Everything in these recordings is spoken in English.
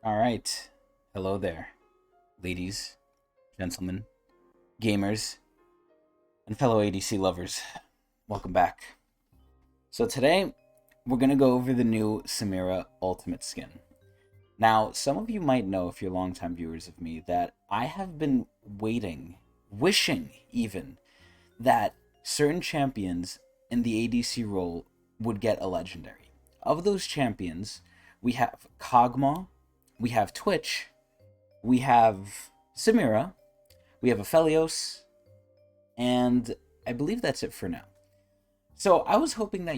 All right. Hello there, ladies, gentlemen, gamers, and fellow ADC lovers. Welcome back. So today, we're going to go over the new Samira Ultimate skin. Now, some of you might know, if you're longtime viewers of me, that I have been waiting, wishing even, that certain champions in the ADC role would get a legendary. Of those champions, we have Kog'Maw, we have Twitch, we have Samira, we have Aphelios, and I believe that's it for now. So I was hoping that,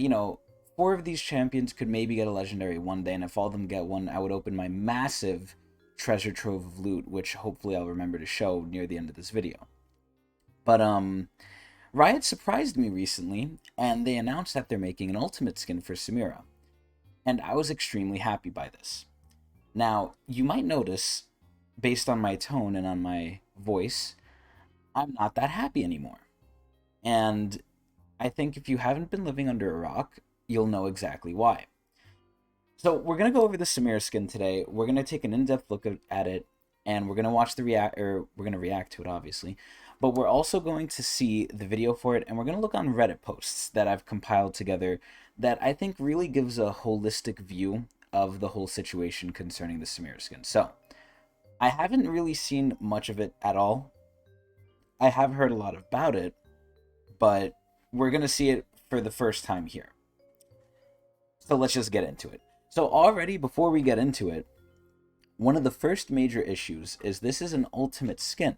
four of these champions could maybe get a legendary one day, and if all of them get one, I would open my massive treasure trove of loot, which hopefully I'll remember to show near the end of this video. But, Riot surprised me recently, and they announced that they're making an ultimate skin for Samira. And I was extremely happy by this. Now, you might notice, based on my tone and on my voice, I'm not that happy anymore. And I think if you haven't been living under a rock, you'll know exactly why. So we're going to go over the Samira skin today. We're going to take an in-depth look at it, and we're going to watch the we're going to react to it, obviously. But we're also going to see the video for it, and we're going to look on Reddit posts that I've compiled together that I think really gives a holistic view of the whole situation concerning the Samira skin. So, I haven't really seen much of it at all. I have heard a lot about it, but we're going to see it for the first time here. So let's just get into it. So already, before we get into it, one of the first major issues is this is an ultimate skin,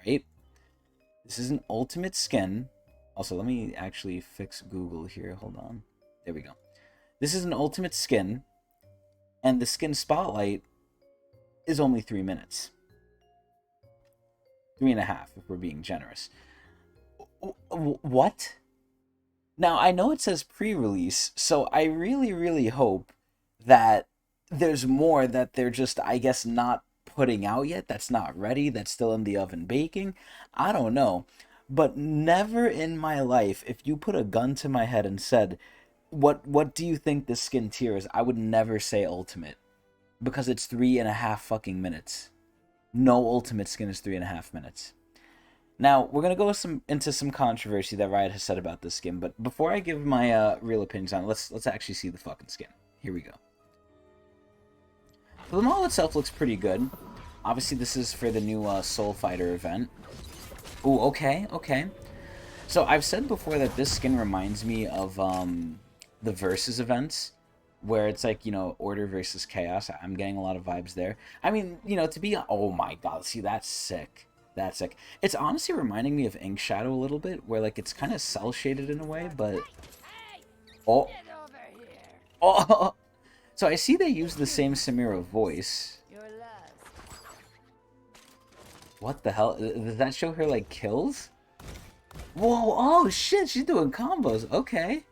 right? This is an ultimate skin. Also, let me actually fix Google here. Hold on. There we go. This is an ultimate skin, and the skin spotlight is only 3 minutes. 3.5, if we're being generous. What? Now, I know it says pre-release, so I really, really hope that there's more that they're just, I guess, not putting out yet, that's not ready, that's still in the oven baking. I don't know. But never in my life, if you put a gun to my head and said, what do you think the skin tier is, I would never say ultimate. Because it's 3.5 fucking minutes. No ultimate skin is 3.5 minutes. Now, we're going to go into some controversy that Riot has said about this skin, but before I give my real opinions on it, let's actually see the fucking skin. Here we go. So the model itself looks pretty good. Obviously, this is for the new Soul Fighter event. Ooh, okay, okay. So I've said before that this skin reminds me of the Versus events, where it's like, Order versus Chaos. I'm getting a lot of vibes there. I mean, to be... Oh my god, see, that's sick. That's sick. It's honestly reminding me of Ink Shadow a little bit, where, like, it's kind of cel-shaded in a way, but... Oh. Oh! So I see they use the same Samira voice. What the hell? Does that show her, like, kills? Whoa, oh shit, she's doing combos. Okay.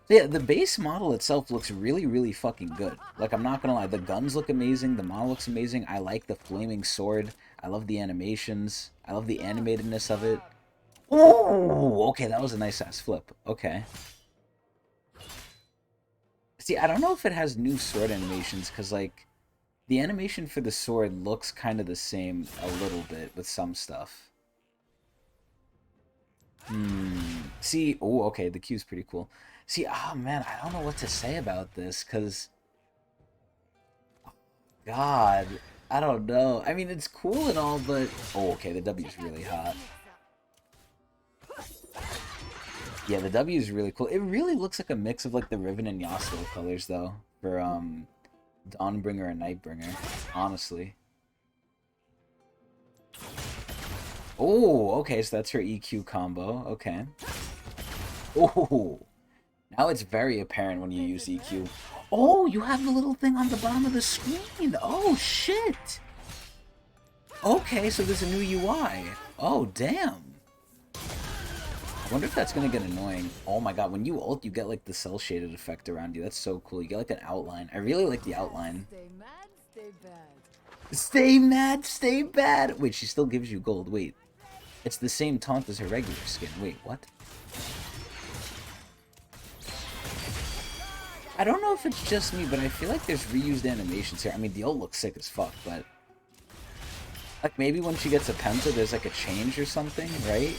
Yeah, the base model itself looks really, really fucking good. Like, I'm not gonna lie, the guns look amazing, the model looks amazing, I like the flaming sword, I love the animations, I love the animatedness of it. Oh, okay, that was a nice-ass flip. Okay. See, I don't know if it has new sword animations, because, like, the animation for the sword looks kind of the same a little bit with some stuff. See, oh, okay, the Q's pretty cool. See, oh man, I don't know what to say about this, because... God, I don't know. I mean, it's cool and all, but... Oh, okay, the W's really hot. Yeah, the W is really cool. It really looks like a mix of, like, the Riven and Yasuo colors, though, for, Dawnbringer and Nightbringer, honestly. Oh, okay, so that's her EQ combo. Okay. Oh, now it's very apparent when you use EQ. Oh, you have the little thing on the bottom of the screen. Oh, shit. Okay, so there's a new UI. Oh, damn. I wonder if that's going to get annoying. Oh my god, when you ult, you get, like, the cel-shaded effect around you. That's so cool. You get, like, an outline. I really like the outline. Stay mad, stay bad. Stay mad, stay bad. Wait, she still gives you gold. Wait. It's the same taunt as her regular skin. Wait, what? I don't know if it's just me, but I feel like there's reused animations here. I mean, the ult looks sick as fuck, but like maybe when she gets a penta, there's like a change or something, right?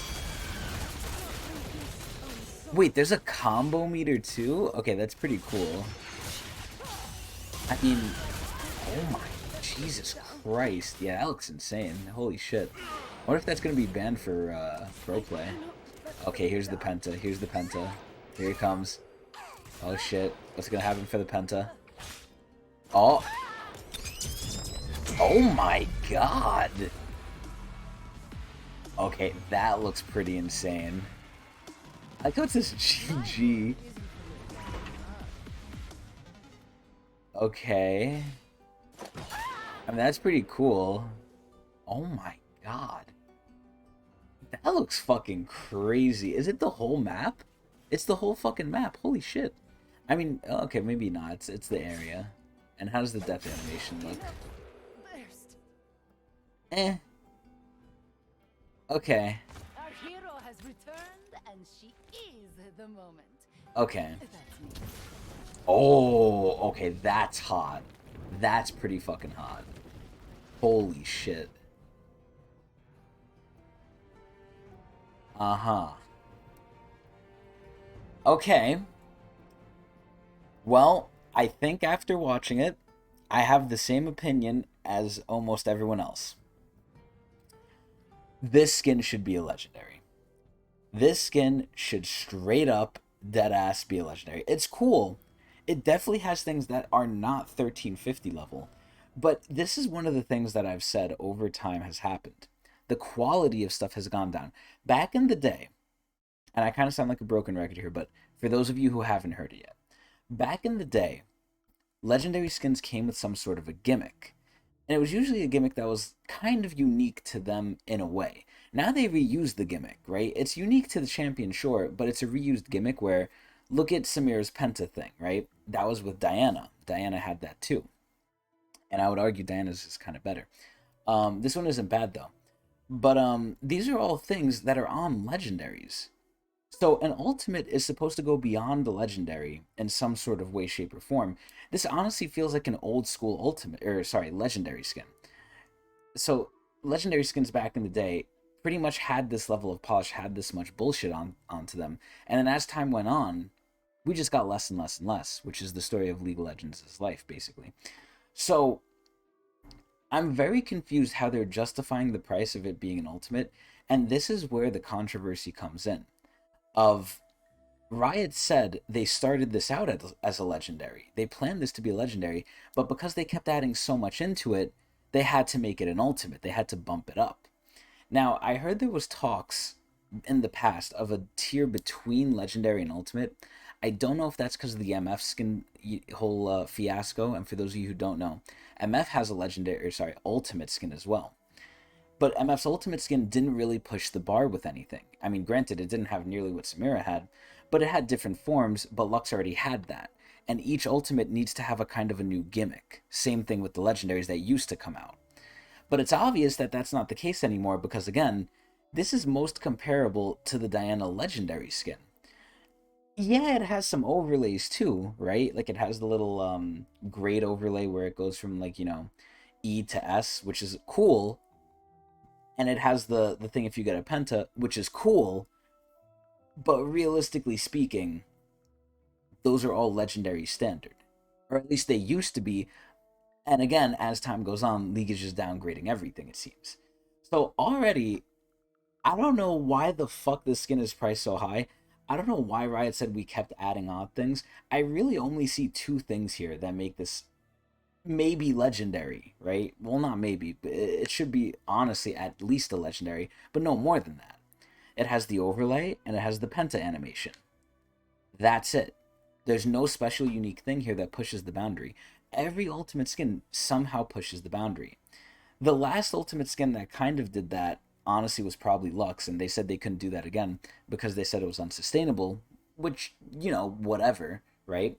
Wait, there's a combo meter too? Okay, that's pretty cool. I mean, oh my, Jesus Christ. Yeah, that looks insane. Holy shit. I wonder if that's gonna be banned for pro play. Okay, here's the penta. Here's the penta. Here it comes. Oh shit. What's gonna happen for the penta? Oh. Oh my god. Okay, that looks pretty insane. I thought this GG. Okay. I mean, that's pretty cool. Oh my god. That looks fucking crazy. Is it the whole map? It's the whole fucking map. Holy shit. I mean, okay, maybe not. It's the area. And how does the death animation look? Eh. Okay. Our hero has returned, and she is the moment. Okay. That's me. Oh, okay, that's hot. That's pretty fucking hot. Holy shit. Uh-huh. Okay. Well, I think after watching it, I have the same opinion as almost everyone else. This skin should be a legendary. This skin should straight up dead ass be a legendary. It's cool. It definitely has things that are not 1350 level. But this is one of the things that I've said over time has happened. The quality of stuff has gone down. Back in the day, and I kind of sound like a broken record here, but for those of you who haven't heard it yet, back in the day, legendary skins came with some sort of a gimmick. And it was usually a gimmick that was kind of unique to them in a way. Now they reuse the gimmick, right? It's unique to the champion, sure, but it's a reused gimmick where look at Samira's Penta thing, right? That was with Diana. Diana had that too. And I would argue Diana's is kind of better. This one isn't bad though. But these are all things that are on legendaries. So an ultimate is supposed to go beyond the legendary in some sort of way, shape, or form. This honestly feels like an old school ultimate, or sorry, legendary skin. So legendary skins back in the day pretty much had this level of polish, had this much bullshit onto them, and then as time went on, we just got less and less and less, which is the story of League of Legends' life, basically. So I'm very confused how they're justifying the price of it being an ultimate, and this is where the controversy comes in. Of Riot said they started this out as a legendary. They planned this to be a legendary, but because they kept adding so much into it, they had to make it an ultimate. They had to bump it up. Now, I heard there was talks in the past of a tier between legendary and ultimate. I don't know if that's because of the MF skin whole fiasco. And for those of you who don't know, MF has a legendary, or sorry, ultimate skin as well. But MF's ultimate skin didn't really push the bar with anything. I mean, granted, it didn't have nearly what Samira had, but it had different forms, but Lux already had that. And each ultimate needs to have a kind of a new gimmick. Same thing with the legendaries that used to come out. But it's obvious that that's not the case anymore because, again, this is most comparable to the Diana legendary skin. Yeah, it has some overlays too, right? Like it has the little grade overlay where it goes from like, E to S, which is cool, and it has the thing if you get a penta, which is cool, but realistically speaking, those are all legendary standard, or at least they used to be. And again, as time goes on, League is just downgrading everything, it seems. So already, I don't know why the fuck this skin is priced so high. I don't know why Riot said we kept adding odd things. I really only see two things here that make this maybe legendary, right? Well, not maybe, but it should be honestly at least a legendary, but no more than that. It has the overlay and it has the penta animation. That's it. There's no special unique thing here that pushes the boundary. Every ultimate skin somehow pushes the boundary. The last ultimate skin that kind of did that honestly was probably Lux, and they said they couldn't do that again because they said it was unsustainable, which, whatever, right?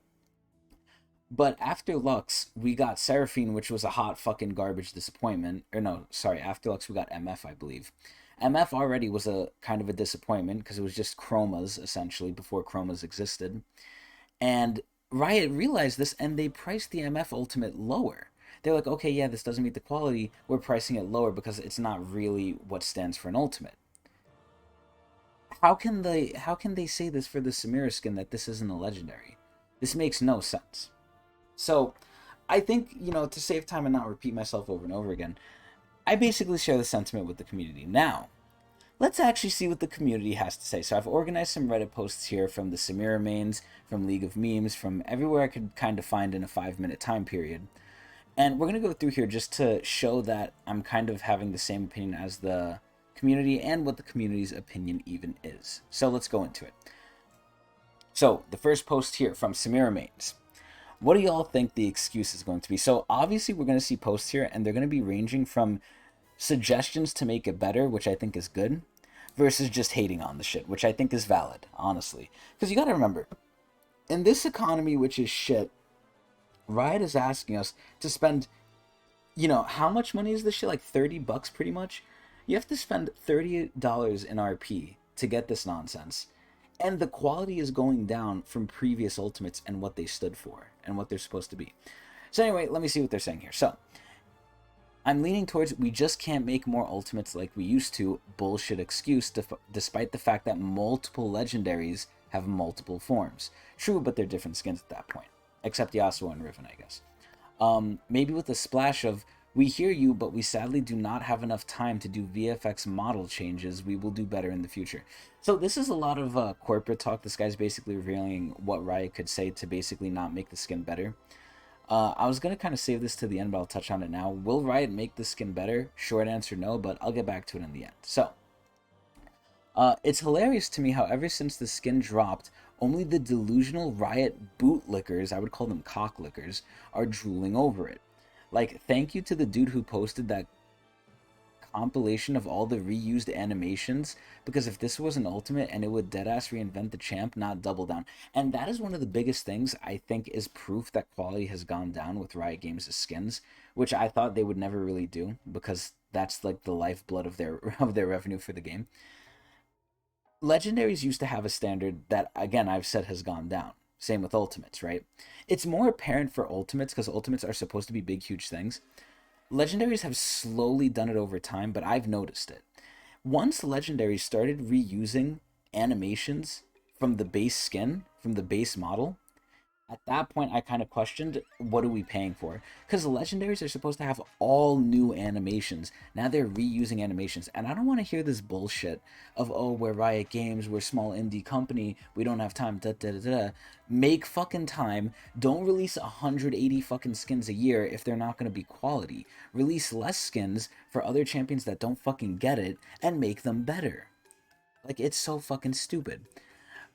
But after Lux, we got Seraphine, which was a hot fucking garbage disappointment. Or no, sorry, after Lux we got MF, I believe. MF already was a kind of a disappointment because it was just chromas essentially before chromas existed. And Riot realized this and they priced the MF Ultimate lower. They're like, okay, yeah, this doesn't meet the quality. We're pricing it lower because it's not really what stands for an ultimate. How can they say this for the Samira skin that this isn't a legendary? This makes no sense. So I think, to save time and not repeat myself over and over again, I basically share the sentiment with the community. Now, let's actually see what the community has to say. So I've organized some Reddit posts here from the Samira mains, from League of Memes, from everywhere I could kind of find in a 5-minute time period. And we're going to go through here just to show that I'm kind of having the same opinion as the community and what the community's opinion even is. So let's go into it. So the first post here from Samira mains. What do y'all think the excuse is going to be? So obviously we're going to see posts here and they're going to be ranging from suggestions to make it better, which I think is good, versus just hating on the shit, which I think is valid, honestly. Because you got to remember, in this economy, which is shit, Riot is asking us to spend, how much money is this shit? Like $30 pretty much? You have to spend $30 in RP to get this nonsense. And the quality is going down from previous ultimates and what they stood for and what they're supposed to be. So anyway, let me see what they're saying here. So, I'm leaning towards we just can't make more ultimates like we used to. Bullshit excuse, despite the fact that multiple legendaries have multiple forms. True, but they're different skins at that point. Except Yasuo and Riven, I guess. Maybe with a splash of, we hear you, but we sadly do not have enough time to do VFX model changes. We will do better in the future. So this is a lot of corporate talk. This guy's basically revealing what Riot could say to basically not make the skin better. I was going to kind of save this to the end, but I'll touch on it now. Will Riot make the skin better? Short answer, no, but I'll get back to it in the end. So, it's hilarious to me how ever since the skin dropped, only the delusional Riot bootlickers, I would call them cocklickers, are drooling over it. Like, thank you to the dude who posted that compilation of all the reused animations, because if this was an ultimate and it would deadass reinvent the champ, not double down. And that is one of the biggest things I think is proof that quality has gone down with Riot Games' skins, which I thought they would never really do, because that's like the lifeblood of their revenue for the game. Legendaries used to have a standard that, again, I've said has gone down. Same with ultimates, right? It's more apparent for ultimates because ultimates are supposed to be big, huge things. Legendaries have slowly done it over time, but I've noticed it. Once legendaries started reusing animations from the base skin, from the base model, at that point I kind of questioned, what are we paying for? Because legendaries are supposed to have all new animations. Now they're reusing animations, and I don't want to hear this bullshit of, oh, we're Riot Games, we're a small indie company, we don't have time, da da da da. Make fucking time. Don't release 180 fucking skins a year if they're not going to be quality. Release less skins for other champions that don't fucking get it and make them better. Like, it's so fucking stupid.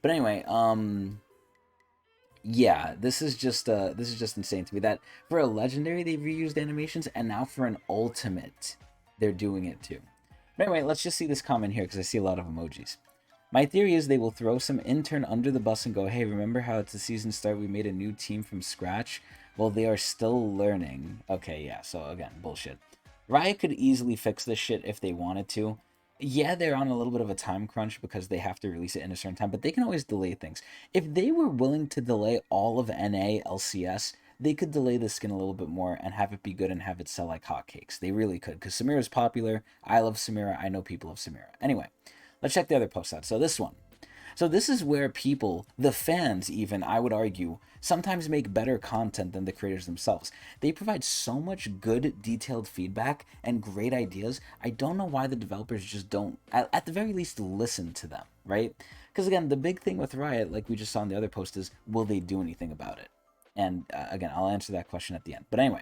But anyway, yeah, this is just insane to me that for a legendary they've reused animations, and now for an ultimate they're doing it too. But anyway, let's just see this comment here because I see a lot of emojis. My theory is they will throw some intern under the bus and go, hey, remember how at the season start we made a new team from scratch? Well, they are still learning. Okay, yeah, so again, bullshit. Riot could easily fix this shit if they wanted to. Yeah, they're on a little bit of a time crunch because they have to release it in a certain time, but they can always delay things. If they were willing to delay all of NA LCS, they could delay the skin a little bit more and have it be good and have it sell like hotcakes. They really could, because Samira's popular. I love Samira. I know people love Samira. Anyway, let's check the other posts out. So this one. So this is where people, the fans even, I would argue, sometimes make better content than the creators themselves. They provide so much good, detailed feedback and great ideas. I don't know why the developers just don't, at the very least, listen to them, right? Because again, the big thing with Riot, like we just saw in the other post, is will they do anything about it? And again, I'll answer that question at the end. But anyway,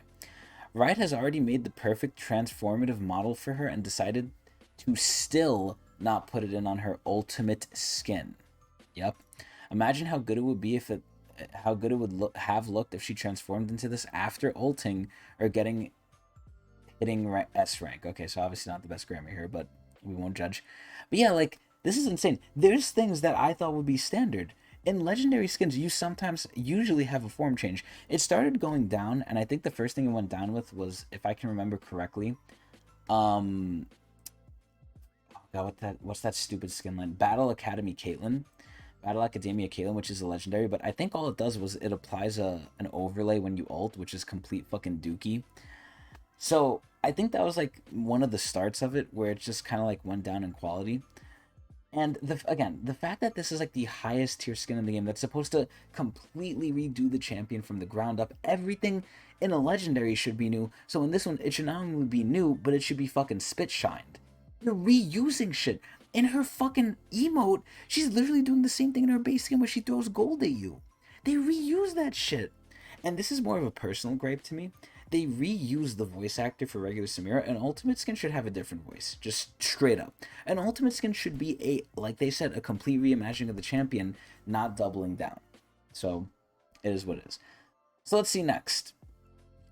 Riot has already made the perfect transformative model for her and decided to still not put it in on her ultimate skin. Yep. Imagine how good it would be if it, how good it would have looked if she transformed into this after ulting or hitting S rank. Okay, so obviously not the best grammar here, but we won't judge. But yeah, like, this is insane. There's things that I thought would be standard. In legendary skins, you usually have a form change. It started going down, and I think the first thing it went down with was, if I can remember correctly, God, what's that stupid skin line? Battle Academy Caitlyn. Battle Academia Kaelin, which is a legendary, but I think all it does was it applies an overlay when you ult, which is complete fucking dookie. So I think that was like one of the starts of it where it just kind of like went down in quality. And the fact that this is like the highest tier skin in the game that's supposed to completely redo the champion from the ground up, everything in a legendary should be new. So in this one, it should not only be new, but it should be fucking spit shined. You're reusing shit. In her fucking emote, she's literally doing the same thing in her base skin where she throws gold at you. They reuse that shit. And this is more of a personal gripe to me. They reuse the voice actor for regular Samira, and Ultimate Skin should have a different voice. Just straight up. An Ultimate Skin should be like they said, a complete reimagining of the champion, not doubling down. So, it is what it is. So let's see next.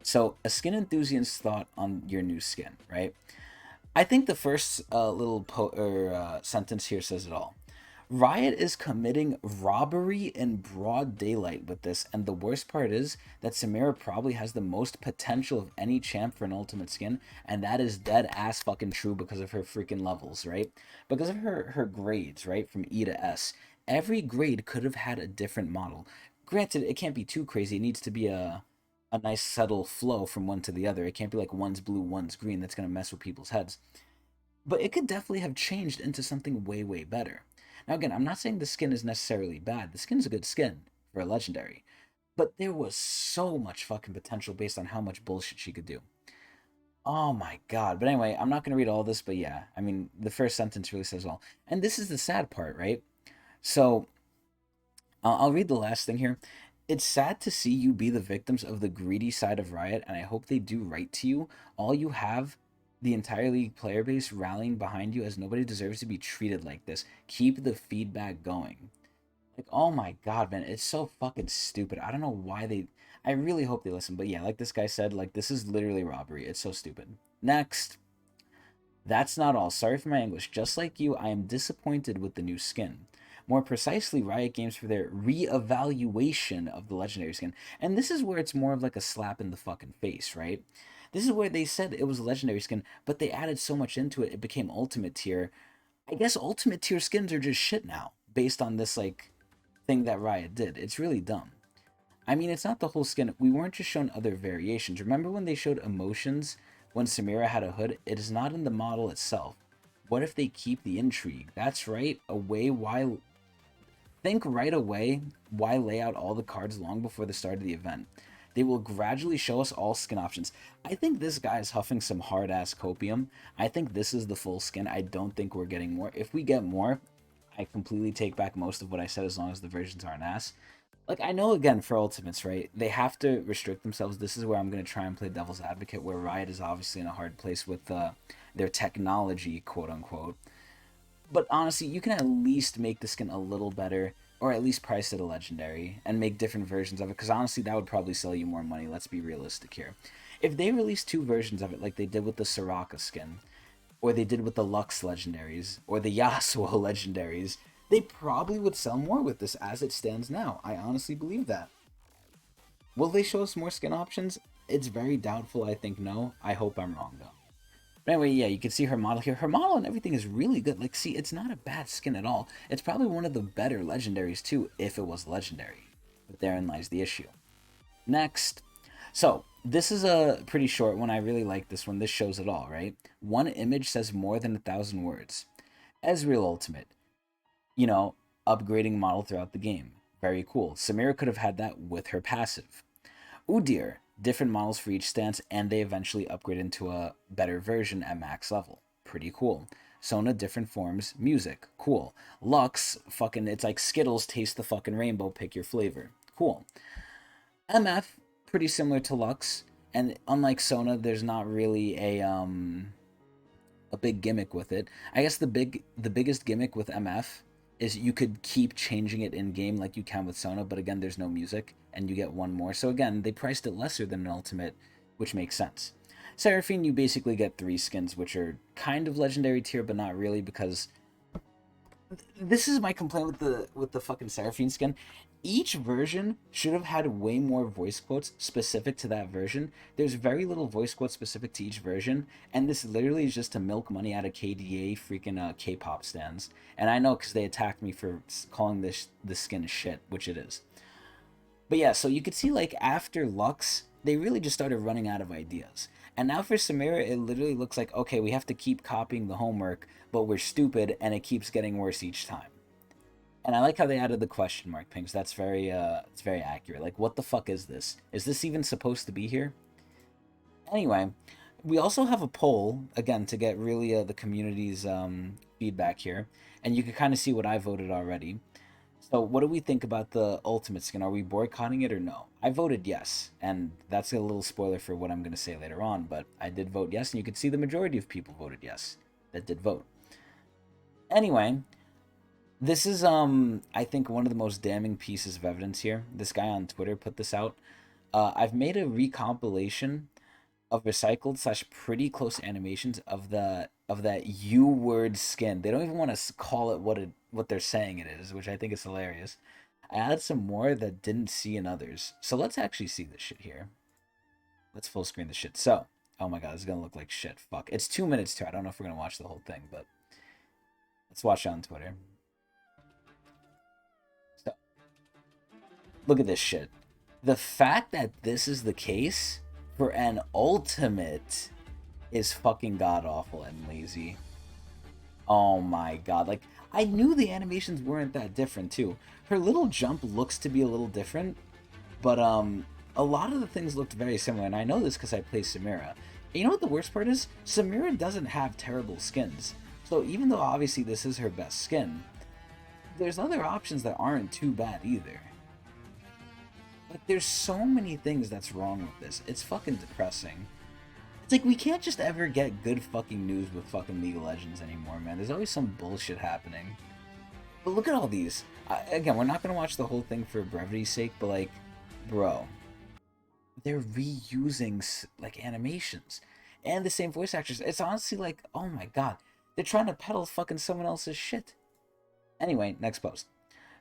So, a skin enthusiast's thought on your new skin, right? I think the first little sentence here says it all. Riot is committing robbery in broad daylight with this, and the worst part is that Samira probably has the most potential of any champ for an ultimate skin, and that is dead ass fucking true because of her freaking levels, right? Because of her grades, right? From E to S. Every grade could have had a different model. Granted, it can't be too crazy. It needs to be a nice subtle flow from one to the other. It can't be like one's blue, one's green. That's gonna mess with people's heads. But it could definitely have changed into something way, way better. Now, again, I'm not saying the skin is necessarily bad. The skin's a good skin for a legendary. But there was so much fucking potential based on how much bullshit she could do. Oh my god. But anyway, I'm not going to read all this, but yeah. I mean, the first sentence really says all. And this is the sad part, right? So, I'll read the last thing here. It's sad to see you be the victims of the greedy side of Riot, and I hope they do right to you. All you have the entire league player base rallying behind you, as nobody deserves to be treated like this. Keep the feedback going. Like, oh my god, man, it's so fucking stupid. I don't know why they. I really hope they listen, but yeah, like this guy said, like, this is literally robbery. It's so stupid. Next. That's not all. Sorry for my English. Just like you, I am disappointed with the new skin. More precisely, Riot Games for their re-evaluation of the legendary skin. And this is where it's more of like a slap in the fucking face, right? This is where they said it was a legendary skin, but they added so much into it, it became ultimate tier. I guess ultimate tier skins are just shit now, based on this, like, thing that Riot did. It's really dumb. I mean, it's not the whole skin. We weren't just shown other variations. Remember when they showed emotions when Samira had a hood? It is not in the model itself. What if they keep the intrigue? That's right. Think right away why lay out all the cards long before the start of the event. They will gradually show us all skin options. I think this guy is huffing some hard-ass copium. I think this is the full skin. I don't think we're getting more. If we get more, I completely take back most of what I said as long as the versions aren't ass. Like, I know, again, for Ultimates, right, they have to restrict themselves. This is where I'm going to try and play devil's advocate, where Riot is obviously in a hard place with their technology, quote-unquote. But honestly, you can at least make the skin a little better, or at least price it a legendary, and make different versions of it, because honestly, that would probably sell you more money. Let's be realistic here. If they release two versions of it, like they did with the Soraka skin, or they did with the Lux legendaries, or the Yasuo legendaries, they probably would sell more with this as it stands now. I honestly believe that. Will they show us more skin options? It's very doubtful. I think no. I hope I'm wrong, though. But anyway, yeah, you can see her model here. Her model and everything is really good. Like, see, it's not a bad skin at all. It's probably one of the better legendaries, too, if it was legendary. But therein lies the issue. Next. So, this is a pretty short one. I really like this one. This shows it all, right? One image says more than 1,000 words. Ezreal Ultimate. You know, upgrading model throughout the game. Very cool. Samira could have had that with her passive. Udyr, different models for each stance, and they eventually upgrade into a better version at max level. Pretty cool. Sona, different forms, music, cool. Lux, fucking, it's like Skittles, taste the fucking rainbow, pick your flavor. Cool. MF, pretty similar to Lux, and unlike Sona, there's not really a big gimmick with it. I guess the biggest gimmick with MF is you could keep changing it in game like you can with Sona, but again, there's no music, and you get one more. So again, they priced it lesser than an Ultimate, which makes sense. Seraphine, you basically get 3 skins, which are kind of legendary tier, but not really, because this is my complaint with the fucking Seraphine skin. Each version should have had way more voice quotes specific to that version. There's very little voice quotes specific to each version, and this literally is just to milk money out of KDA freaking K-pop stands. And I know because they attacked me for calling this skin shit, which it is. But yeah, so you could see like after Lux, they really just started running out of ideas. And now for Samira, it literally looks like okay, we have to keep copying the homework, but we're stupid, and it keeps getting worse each time. And I like how they added the question mark pings. That's it's very accurate. Like, what the fuck is this? Is this even supposed to be here? Anyway, we also have a poll again to get really the community's feedback here, and you can kind of see what I voted already. So, what do we think about the ultimate skin? Are we boycotting it or no? I voted yes, and that's a little spoiler for what I'm going to say later on. But I did vote yes, and you can see the majority of people voted yes that did vote. Anyway, this is I think one of the most damning pieces of evidence here. This guy on Twitter put this out. I've made a recompilation of recycled slash pretty close animations of that U word skin. They don't even want to call it what they're saying it is, which I think is hilarious. I added some more that didn't see in others. So let's actually see this shit here. Let's full screen the shit. So, oh my god, this is gonna look like shit. Fuck. It's 2 minutes too. I don't know if we're gonna watch the whole thing, but let's watch it on Twitter. So, look at this shit. The fact that this is the case for an ultimate is fucking god awful and lazy. Oh my god. Like, I knew the animations weren't that different too. Her little jump looks to be a little different, but a lot of the things looked very similar, and I know this because I play Samira. And you know what the worst part is? Samira doesn't have terrible skins. So even though obviously this is her best skin, there's other options that aren't too bad either. Like, there's so many things that's wrong with this. It's fucking depressing. It's like we can't just ever get good fucking news with fucking League of Legends anymore, man. There's always some bullshit happening. But look at all these. Again, we're not gonna watch the whole thing for brevity's sake, but like, bro, they're reusing like animations and the same voice actors. It's honestly like, oh my god, they're trying to peddle fucking someone else's shit. Anyway, next post.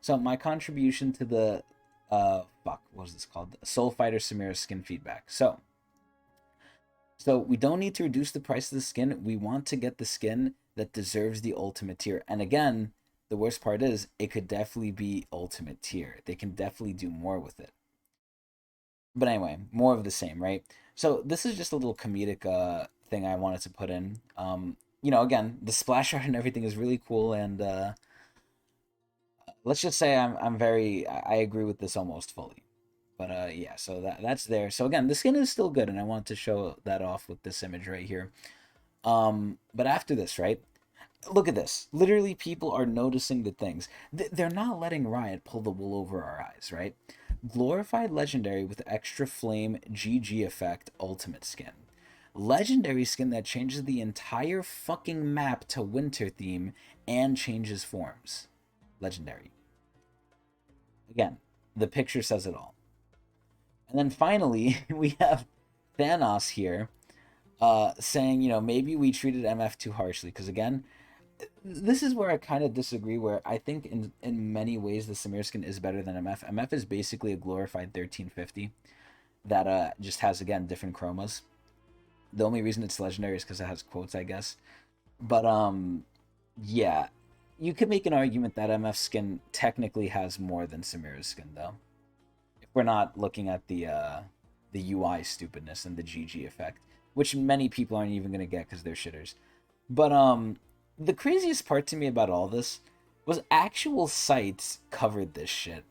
So my contribution to the fuck, what was this called? Soul Fighter Samira skin feedback. So we don't need to reduce the price of the skin. We want to get the skin that deserves the ultimate tier. And again, the worst part is it could definitely be ultimate tier. They can definitely do more with it. But anyway, more of the same, right? So this is just a little comedic thing I wanted to put in. You know, again, the splash art and everything is really cool, and let's just say I agree with this almost fully. But yeah, so that's there. So again, the skin is still good, and I want to show that off with this image right here. But after this, right? Look at this. Literally, people are noticing the things. They're not letting Riot pull the wool over our eyes, right? Glorified Legendary with extra flame GG effect ultimate skin. Legendary skin that changes the entire fucking map to winter theme and changes forms. Legendary. Again, the picture says it all. And then finally, we have Thanos here saying, you know, maybe we treated MF too harshly. Because again, this is where I kind of disagree, where I think in many ways the Samir skin is better than MF. MF is basically a glorified 1350 that just has, again, different chromas. The only reason it's legendary is because it has quotes, I guess. But, yeah. You could make an argument that MF skin technically has more than Samira's skin, though. If we're not looking at the UI stupidness and the GG effect, which many people aren't even going to get because they're shitters. But, the craziest part to me about all this was actual sites covered this shit.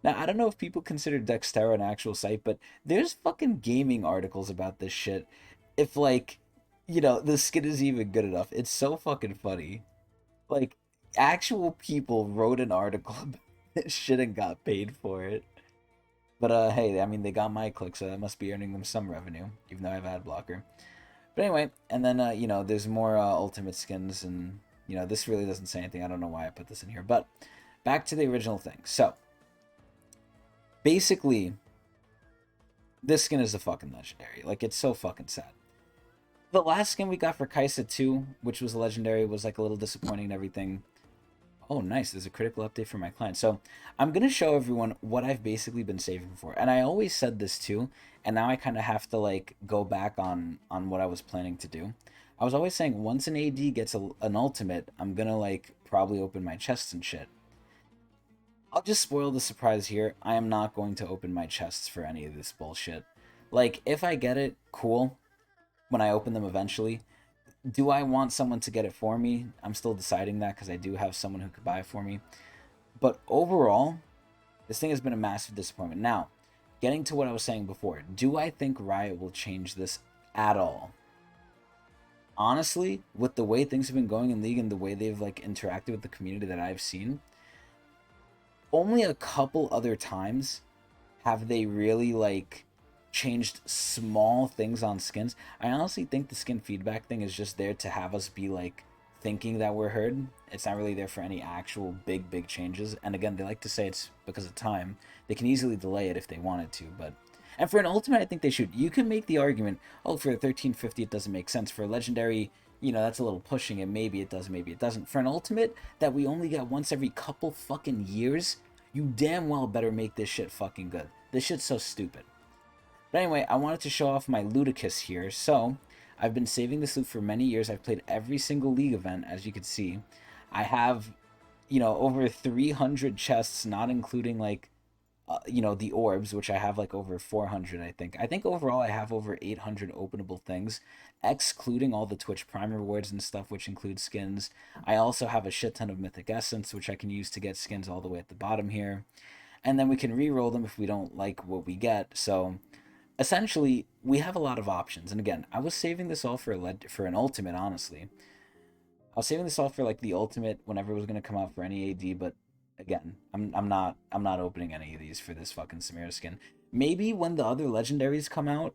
Now, I don't know if people consider Dexterra an actual site, but there's fucking gaming articles about this shit. If, like, you know, the skin is even good enough. It's so fucking funny. Like, actual people wrote an article about this shit and got paid for it. But, hey, I mean, they got my click, so that must be earning them some revenue, even though I have ad blocker. But anyway, and then, you know, there's more ultimate skins, and, you know, this really doesn't say anything. I don't know why I put this in here. But back to the original thing. So, basically, this skin is a fucking legendary. Like, it's so fucking sad. The last skin we got for Kaisa 2, which was a legendary, was, like, a little disappointing and everything. Oh, nice. There's a critical update for my client. So I'm going to show everyone what I've basically been saving for. And I always said this too, and now I kind of have to like go back on what I was planning to do. I was always saying once an AD gets an ultimate, I'm going to like probably open my chests and shit. I'll just spoil the surprise here. I am not going to open my chests for any of this bullshit. Like, if I get it, cool. When I open them eventually, do I want someone to get it for me? I'm still deciding that because I do have someone who could buy it for me. But overall, this thing has been a massive disappointment. Now, getting to what I was saying before, do I think Riot will change this at all? Honestly, with the way things have been going in League and the way they've like interacted with the community that I've seen, only a couple other times have they really like changed small things on skins. I honestly think the skin feedback thing is just there to have us be like thinking that we're heard. It's not really there for any actual big changes. And again, they like to say it's because of time. They can easily delay it if they wanted to, but and for an ultimate, I think they should. You can make the argument, oh, for a 1350 it doesn't make sense. For a legendary, that's a little pushing it. Maybe it does, maybe it doesn't. For an ultimate that we only get once every couple fucking years, you damn well better make this shit fucking good. This shit's so stupid. But anyway, I wanted to show off my Ludicus here. So, I've been saving this loot for many years. I've played every single League event, as you can see. I have, over 300 chests, not including, like, the orbs, which I have, like, over 400, I think. I think overall I have over 800 openable things, excluding all the Twitch Prime rewards and stuff, which include skins. I also have a shit ton of Mythic Essence, which I can use to get skins all the way at the bottom here. And then we can re-roll them if we don't like what we get. So essentially, we have a lot of options. And again, I was saving this all for an ultimate, honestly. I was saving this all for like the ultimate whenever it was gonna come out for any AD, but again, I'm not opening any of these for this fucking Samira skin. Maybe when the other legendaries come out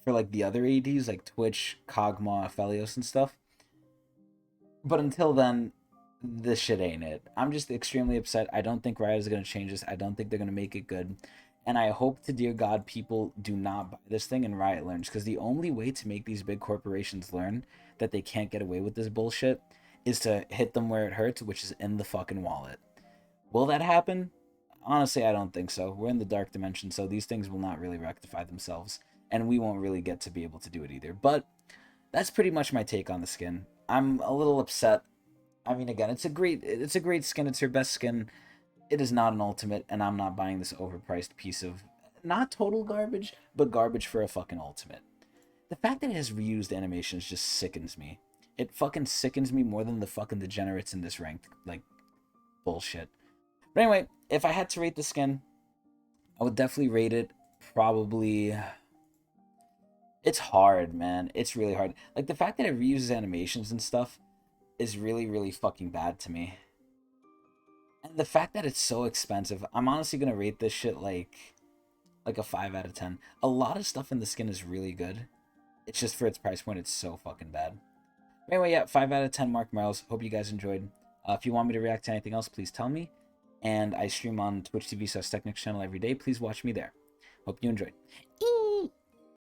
for like the other ADs like Twitch, Kog'Maw, Aphelios and stuff. But until then, this shit ain't it. I'm just extremely upset. I don't think Riot is gonna change this. I don't think they're gonna make it good. And I hope to dear God people do not buy this thing and Riot learns. Because the only way to make these big corporations learn that they can't get away with this bullshit is to hit them where it hurts, which is in the fucking wallet. Will that happen? Honestly, I don't think so. We're in the dark dimension, so these things will not really rectify themselves. And we won't really get to be able to do it either. But that's pretty much my take on the skin. I'm a little upset. I mean, again, it's a great skin. It's your best skin. It is not an ultimate, and I'm not buying this overpriced piece of not total garbage, but garbage for a fucking ultimate. The fact that it has reused animations just sickens me. It fucking sickens me more than the fucking degenerates in this ranked like bullshit. But anyway, if I had to rate the skin, I would definitely rate it probably. It's hard, man. It's really hard. Like the fact that it reuses animations and stuff is really fucking bad to me. And the fact that it's so expensive, I'm honestly gonna rate this shit like a 5 out of 10. A lot of stuff in the skin is really good. It's just for its price point, it's so fucking bad. Anyway, yeah, 5 out of 10 Mark Merrills. Hope you guys enjoyed. If you want me to react to anything else, please tell me. And I stream on Twitch TV /Tecnics channel every day. Please watch me there. Hope you enjoyed.